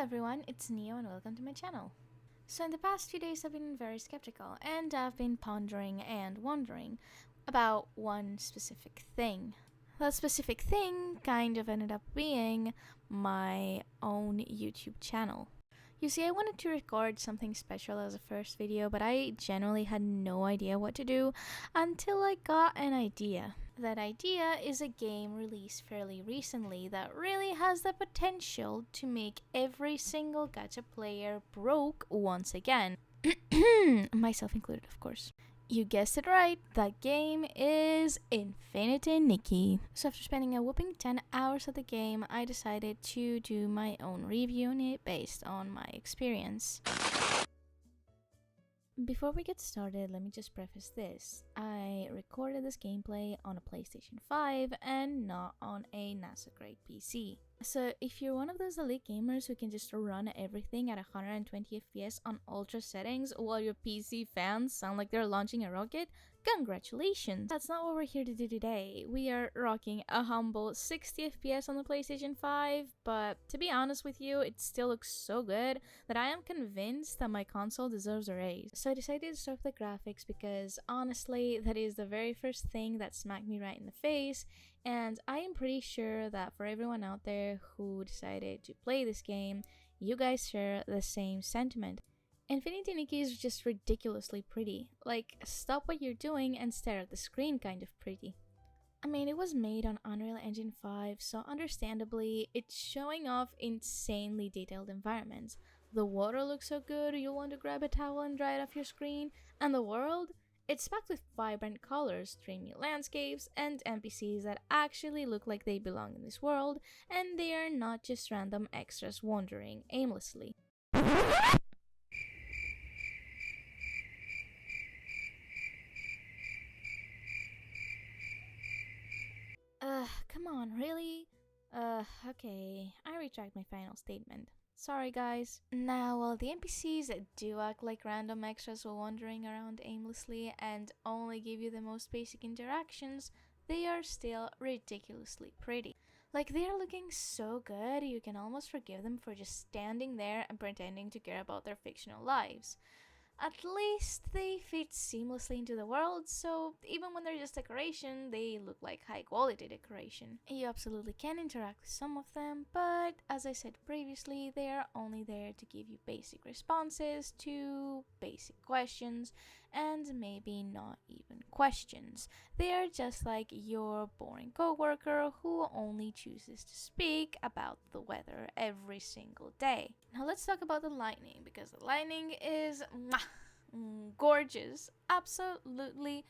everyone, it's Neo and welcome to my channel. So in the past few days I've been very skeptical and I've been pondering and wondering about one specific thing. That specific thing kind of ended up being my own YouTube channel. You see, I wanted to record something special as a first video, but I genuinely had no idea what to do until I got an idea. That idea is a game released fairly recently that really has the potential to make every single gacha player broke once again. Myself included, of course. You guessed it right, that game is Infinitynikki. So after spending a whopping 10 hours of the game, I decided to do my own review on it based on my experience. Before we get started, let me just preface this. I recorded this gameplay on a PlayStation 5 and not on a NASA grade PC. So if you're one of those elite gamers who can just run everything at 120 FPS on ultra settings while your PC fans sound like they're launching a rocket, congratulations! That's not what we're here to do today. We are rocking a humble 60 FPS on the PlayStation 5, but to be honest with you, it still looks so good that I am convinced that my console deserves a raise. So I decided to start with the graphics because honestly, that is the very first thing that smacked me right in the face, and I am pretty sure that for everyone out there who decided to play this game, you guys share the same sentiment. Infinitynikki is just ridiculously pretty. Like, stop what you're doing and stare at the screen kind of pretty. I mean, it was made on Unreal Engine 5, so understandably, it's showing off insanely detailed environments. The water looks so good, you'll want to grab a towel and dry it off your screen, and the world? It's packed with vibrant colors, dreamy landscapes, and NPCs that actually look like they belong in this world, and they are not just random extras wandering aimlessly. Come on, really? Okay, I retract my final statement. Sorry guys. Now, while the NPCs do act like random extras while wandering around aimlessly and only give you the most basic interactions, they are still ridiculously pretty. Like, they are looking so good, you can almost forgive them for just standing there and pretending to care about their fictional lives. At least they fit seamlessly into the world, so even when they're just decoration, they look like high quality decoration. You absolutely can interact with some of them, but as I said previously, they are only there to give you basic responses to basic questions, and maybe not even questions. They are just like your boring coworker who only chooses to speak about the weather every single day. Now let's talk about the lightning, because the lightning is gorgeous, absolutely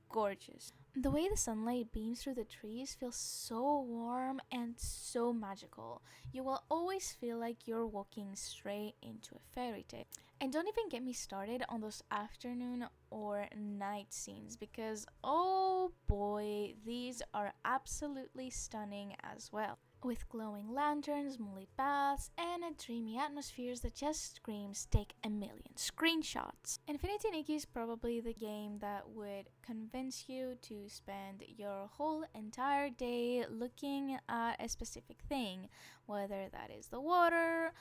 gorgeous. The way the sunlight beams through the trees feels so warm and so magical. You will always feel like you're walking straight into a fairy tale. And don't even get me started on those afternoon or night scenes, because oh boy, these are absolutely stunning as well. With glowing lanterns, moonlit baths, and a dreamy atmospheres that just screams take a million screenshots. Infinitynikki is probably the game that would convince you to spend your whole entire day looking at a specific thing, whether that is the water,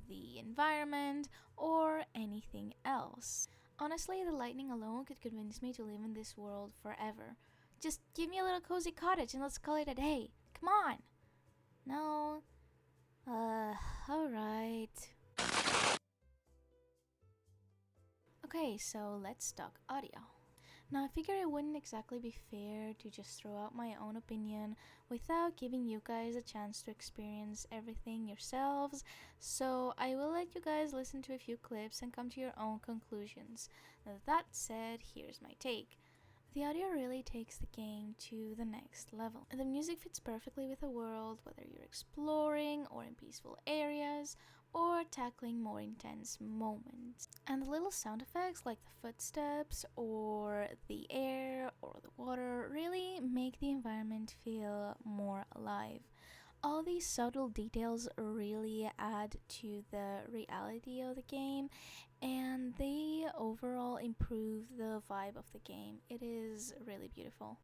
the environment, or anything else. Honestly, the lightning alone could convince me to live in this world forever. Just give me a little cozy cottage and let's call it a day. Come on! No. Alright. Okay, so let's talk audio. Now, I figure it wouldn't exactly be fair to just throw out my own opinion without giving you guys a chance to experience everything yourselves, so I will let you guys listen to a few clips and come to your own conclusions. Now, that said, here's my take. The audio really takes the game to the next level. The music fits perfectly with the world, whether you're exploring or in peaceful areas or tackling more intense moments. And the little sound effects like the footsteps or the air or the water really make the environment feel more alive. All these subtle details really add to the reality of the game, and they overall improve the vibe of the game. It is really beautiful.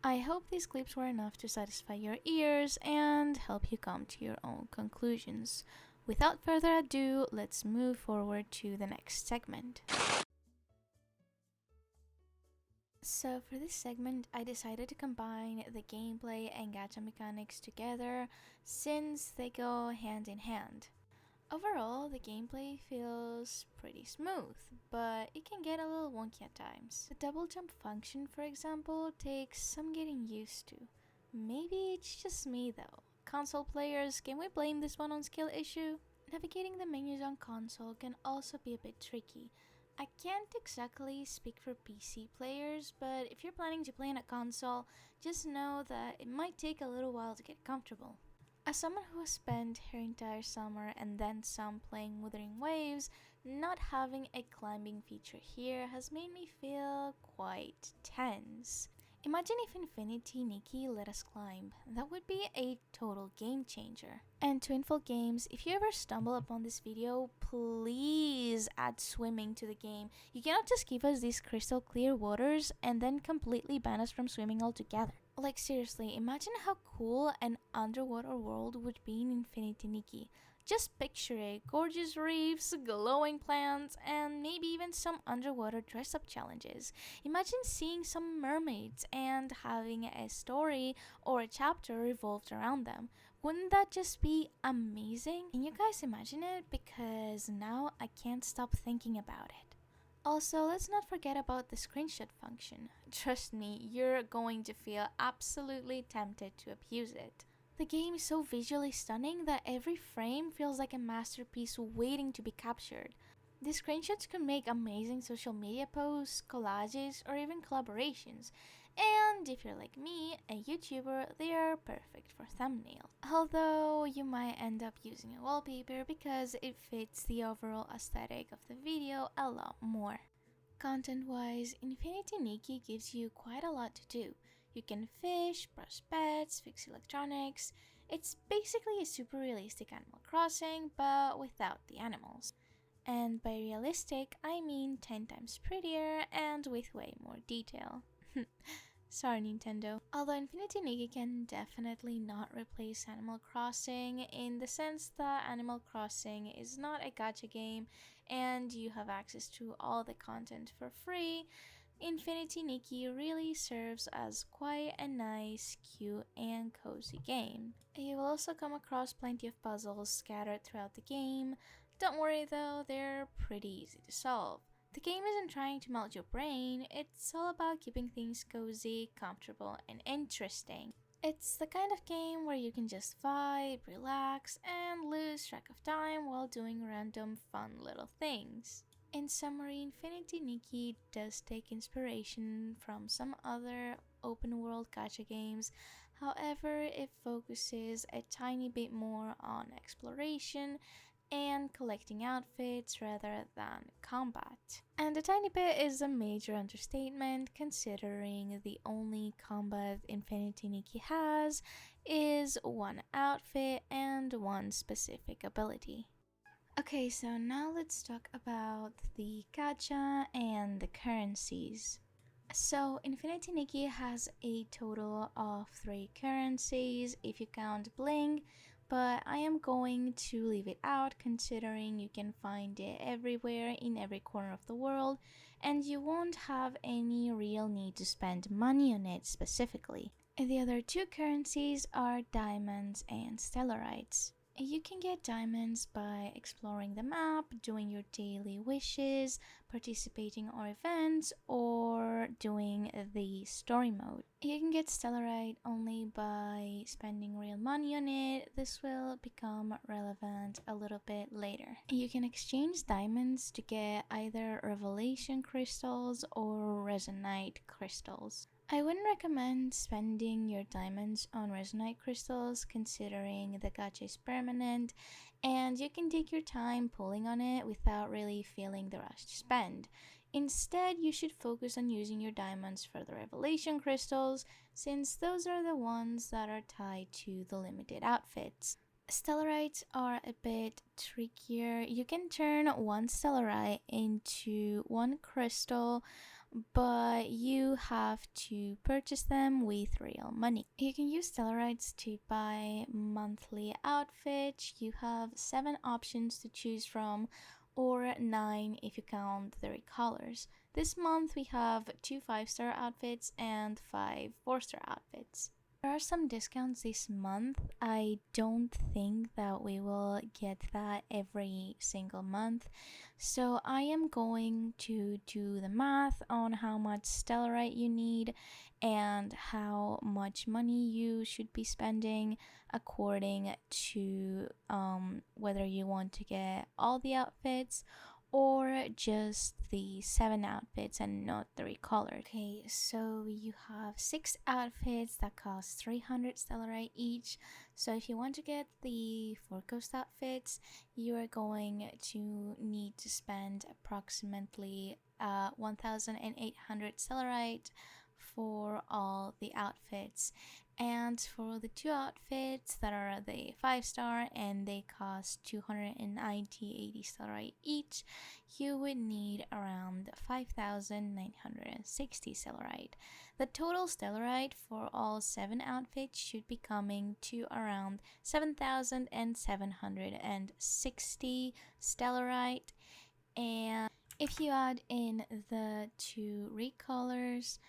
I hope these clips were enough to satisfy your ears and help you come to your own conclusions. Without further ado, let's move forward to the next segment. So for this segment, I decided to combine the gameplay and gacha mechanics together since they go hand in hand. Overall, the gameplay feels pretty smooth, but it can get a little wonky at times. The double jump function, for example, takes some getting used to. Maybe it's just me though. Console players, can we blame this one on skill issue? Navigating the menus on console can also be a bit tricky. I can't exactly speak for PC players, but if you're planning to play on a console, just know that it might take a little while to get comfortable. As someone who has spent her entire summer and then some playing Wuthering Waves, not having a climbing feature here has made me feel quite tense. Imagine if infinitynikki let us climb. That would be a total game changer. And to info-games, if you ever stumble upon this video, please add swimming to the game. You cannot just give us these crystal clear waters and then completely ban us from swimming altogether. Like seriously, imagine how cool an underwater world would be in infinitynikki. Just picture it, gorgeous reefs, glowing plants, and maybe even some underwater dress-up challenges. Imagine seeing some mermaids and having a story or a chapter revolved around them. Wouldn't that just be amazing? Can you guys imagine it? Because now I can't stop thinking about it. Also, let's not forget about the screenshot function. Trust me, you're going to feel absolutely tempted to abuse it. The game is so visually stunning that every frame feels like a masterpiece waiting to be captured. The screenshots can make amazing social media posts, collages, or even collaborations. And if you're like me, a YouTuber, they are perfect for thumbnails. Although you might end up using a wallpaper because it fits the overall aesthetic of the video a lot more. Content-wise, infinitynikki gives you quite a lot to do. You can fish, brush pets, fix electronics. It's basically a super realistic Animal Crossing, but without the animals. And by realistic, I mean 10 times prettier and with way more detail. Sorry, Nintendo. Although infinitynikki can definitely not replace Animal Crossing in the sense that Animal Crossing is not a gacha game and you have access to all the content for free, infinitynikki really serves as quite a nice, cute, and cozy game. You will also come across plenty of puzzles scattered throughout the game. Don't worry though, they're pretty easy to solve. The game isn't trying to melt your brain, it's all about keeping things cozy, comfortable, and interesting. It's the kind of game where you can just vibe, relax, and lose track of time while doing random fun little things. In summary, infinitynikki does take inspiration from some other open world gacha games. However, it focuses a tiny bit more on exploration and collecting outfits rather than combat. And a tiny bit is a major understatement considering the only combat infinitynikki has is one outfit and one specific ability. Okay, so now let's talk about the gacha and the currencies. So, infinitynikki has a total of 3 currencies if you count bling, but I am going to leave it out considering you can find it everywhere in every corner of the world and you won't have any real need to spend money on it specifically. The other 2 currencies are diamonds and stellarites. You can get diamonds by exploring the map, doing your daily wishes, participating in events, or doing the story mode. You can get stellarite only by spending real money on it. This will become relevant a little bit later. You can exchange diamonds to get either revelation crystals or resonite crystals. I wouldn't recommend spending your diamonds on resonite crystals considering the gacha is permanent and you can take your time pulling on it without really feeling the rush to spend. Instead, you should focus on using your diamonds for the revelation crystals since those are the ones that are tied to the limited outfits. Stellarites are a bit trickier. You can turn one stellarite into one crystal, but you have to purchase them with real money. You can use stellarites to buy monthly outfits. You have 7 options to choose from, or 9 if you count the recolors. This month we have 2 5-star outfits and 5 4-star outfits. There are some discounts this month. I don't think that we will get that every single month. So I am going to do the math on how much stellarite you need and how much money you should be spending according to whether you want to get all the outfits or just the 7 outfits and not the recolor. Okay, so you have 6 outfits that cost 300 stellarite each. So if you want to get the 4 ghost outfits, you are going to need to spend approximately 1,800 stellarite for all the outfits. And for the 2 outfits that are the 5-star and they cost 280 stellarite each, you would need around 5,960 stellarite. The total stellarite for all 7 outfits should be coming to around 7,760 stellarite. And if you add in the 2 recolors,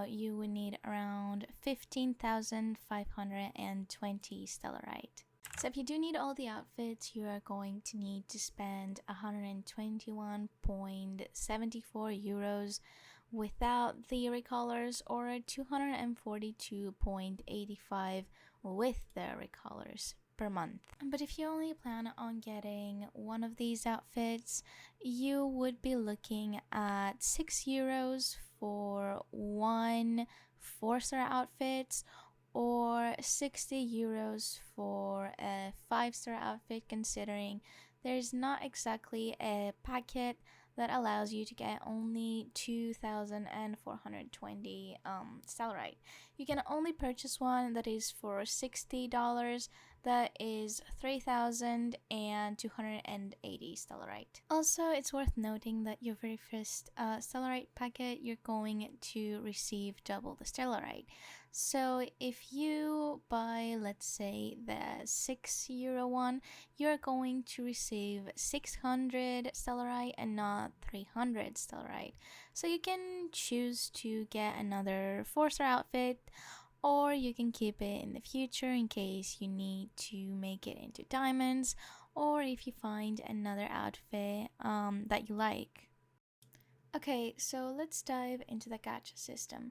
you would need around 15,520 stellarite. So if you do need all the outfits, you are going to need to spend 121.74 euros without the recolors or 242.85 with the recolors per month. But if you only plan on getting one of these outfits, you would be looking at 6 euros for one 4-star outfit or 60 euros for a 5-star outfit, considering there's not exactly a packet that allows you to get only 2,420 stellarite. You can only purchase one that is for $60, that is 3,280 stellarite. Also, it's worth noting that your very first stellarite packet, you're going to receive double the stellarite. So if you buy, let's say, the 6 euro one, you're going to receive 600 stellarite and not 300 stellarite. So you can choose to get another 4-star outfit, or you can keep it in the future in case you need to make it into diamonds, or if you find another outfit that you like. Okay, so let's dive into the gacha system.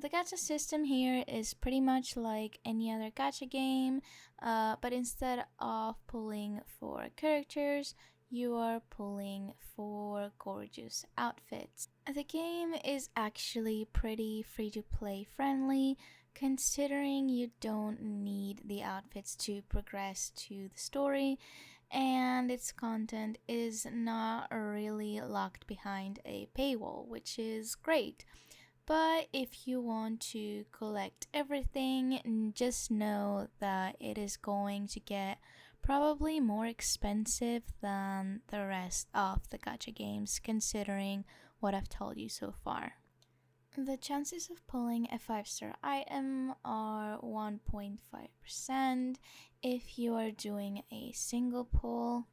The gacha system here is pretty much like any other gacha game, but instead of pulling for characters, you are pulling for gorgeous outfits. The game is actually pretty free to play friendly, considering you don't need the outfits to progress to the story, and its content is not really locked behind a paywall, which is great. But if you want to collect everything, just know that it is going to get probably more expensive than the rest of the gacha games, considering what I've told you so far. The chances of pulling a 5-star item are 1.5% if you are doing a single pull,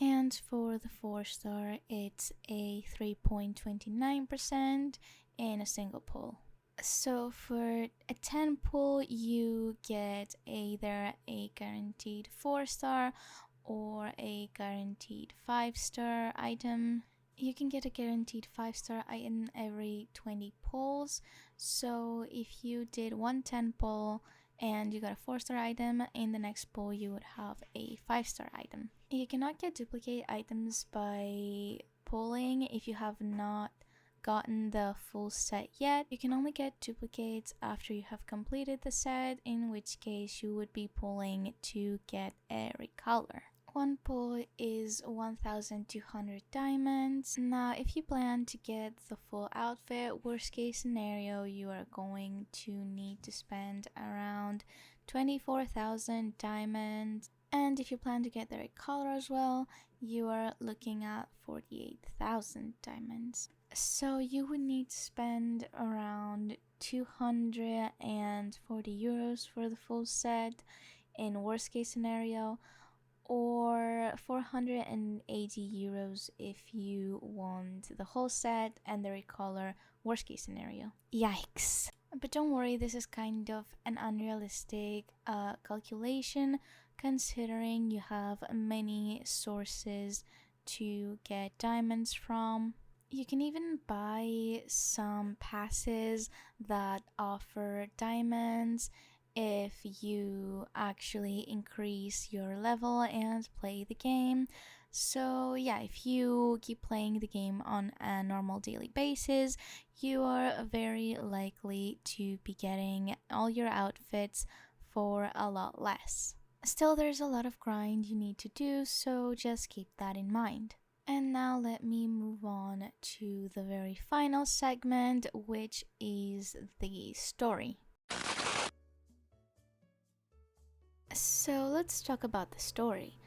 and for the 4-star, it's a 3.29% in a single pull. So for a 10 pull, you get either a guaranteed 4-star or a guaranteed 5-star item. You can get a guaranteed 5-star item every 20 pulls. So if you did 110 pull and you got a 4-star item, in the next pull you would have a 5-star item. You cannot get duplicate items by pulling if you have not gotten the full set yet. You can only get duplicates after you have completed the set, in which case you would be pulling to get every color. One pull is 1,200 diamonds. Now, if you plan to get the full outfit, worst case scenario, you are going to need to spend around 24,000 diamonds. And if you plan to get the right color as well, you are looking at 48,000 diamonds. So you would need to spend around 240 euros for the full set in worst case scenario, or 480 euros if you want the whole set and the recolor worst case scenario. Yikes. But don't worry, this is kind of an unrealistic calculation, considering you have many sources to get diamonds from. You can even buy some passes that offer diamonds if you actually increase your level and play the game. So yeah, if you keep playing the game on a normal daily basis, you are very likely to be getting all your outfits for a lot less. Still, there's a lot of grind you need to do, so just keep that in mind. And now let me move on to the very final segment, which is the story. So let's talk about the story.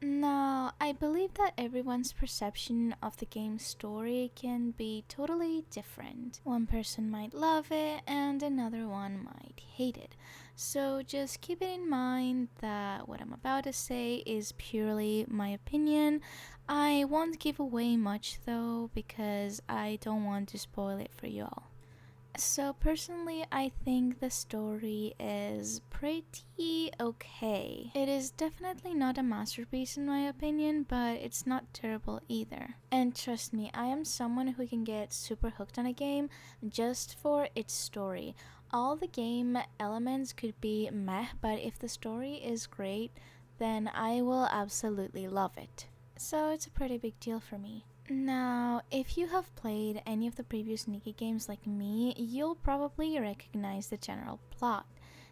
Now, I believe that everyone's perception of the game's story can be totally different. One person might love it and another one might hate it. So just keep it in mind that what I'm about to say is purely my opinion. I won't give away much though, because I don't want to spoil it for y'all. So personally, I think the story is pretty okay. It is definitely not a masterpiece in my opinion, but it's not terrible either. And trust me, I am someone who can get super hooked on a game just for its story. All the game elements could be meh, but if the story is great, then I will absolutely love it. So it's a pretty big deal for me. Now, if you have played any of the previous Nikki games like me, you'll probably recognize the general plot.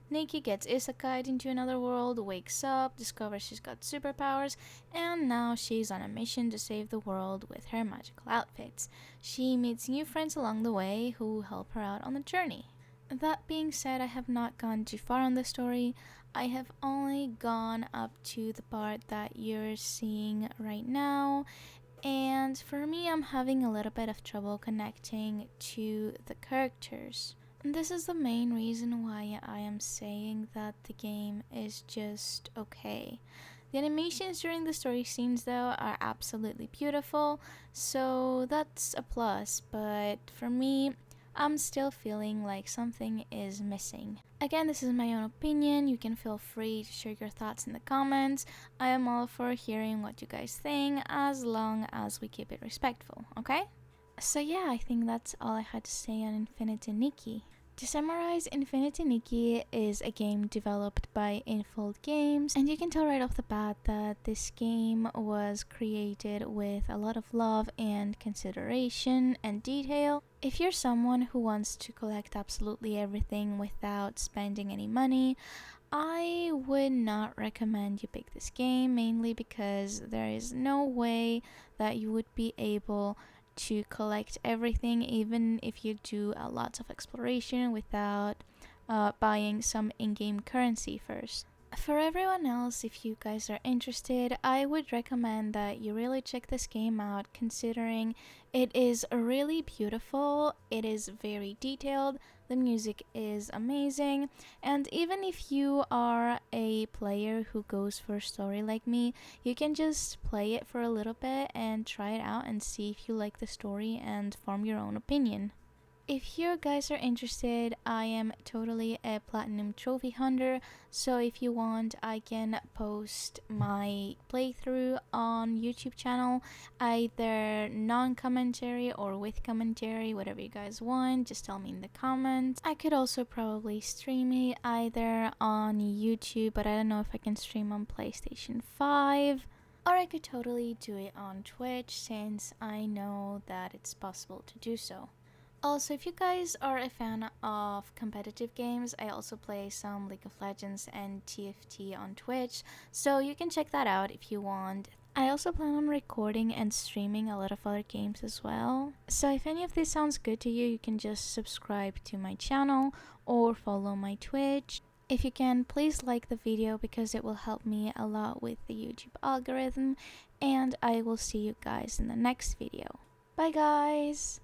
Nikki gets isekai'd into another world, wakes up, discovers she's got superpowers, and now she's on a mission to save the world with her magical outfits. She meets new friends along the way who help her out on the journey. That being said, I have not gone too far on the story. I have only gone up to the part that you're seeing right now. And for me, I'm having a little bit of trouble connecting to the characters. This is the main reason why I am saying that the game is just okay. The animations during the story scenes though are absolutely beautiful, so that's a plus, but for me, I'm still feeling like something is missing. Again, this is my own opinion. You can feel free to share your thoughts in the comments. I am all for hearing what you guys think, as long as we keep it respectful, okay? So yeah, I think that's all I had to say on infinitynikki. To summarize, Infinitynikki is a game developed by Infoldgames, and you can tell right off the bat that this game was created with a lot of love and consideration and detail. If you're someone who wants to collect absolutely everything without spending any money, I would not recommend you pick this game, mainly because there is no way that you would be able to collect everything, even if you do a lot of exploration without buying some in-game currency first. For everyone else, if you guys are interested, I would recommend that you really check this game out, considering it is really beautiful, it is very detailed, the music is amazing, and even if you are a player who goes for story like me, you can just play it for a little bit and try it out and see if you like the story and form your own opinion. If you guys are interested, I am totally a platinum trophy hunter, so if you want, I can post my playthrough on YouTube channel, either non-commentary or with commentary, whatever you guys want, just tell me in the comments. I could also probably stream it either on YouTube, but I don't know if I can stream on PlayStation 5. Or I could totally do it on Twitch, since I know that it's possible to do so. Also, if you guys are a fan of competitive games, I also play some League of Legends and TFT on Twitch, so you can check that out if you want. I also plan on recording and streaming a lot of other games as well. So if any of this sounds good to you, you can just subscribe to my channel or follow my Twitch. If you can, please like the video because it will help me a lot with the YouTube algorithm, and I will see you guys in the next video. Bye guys!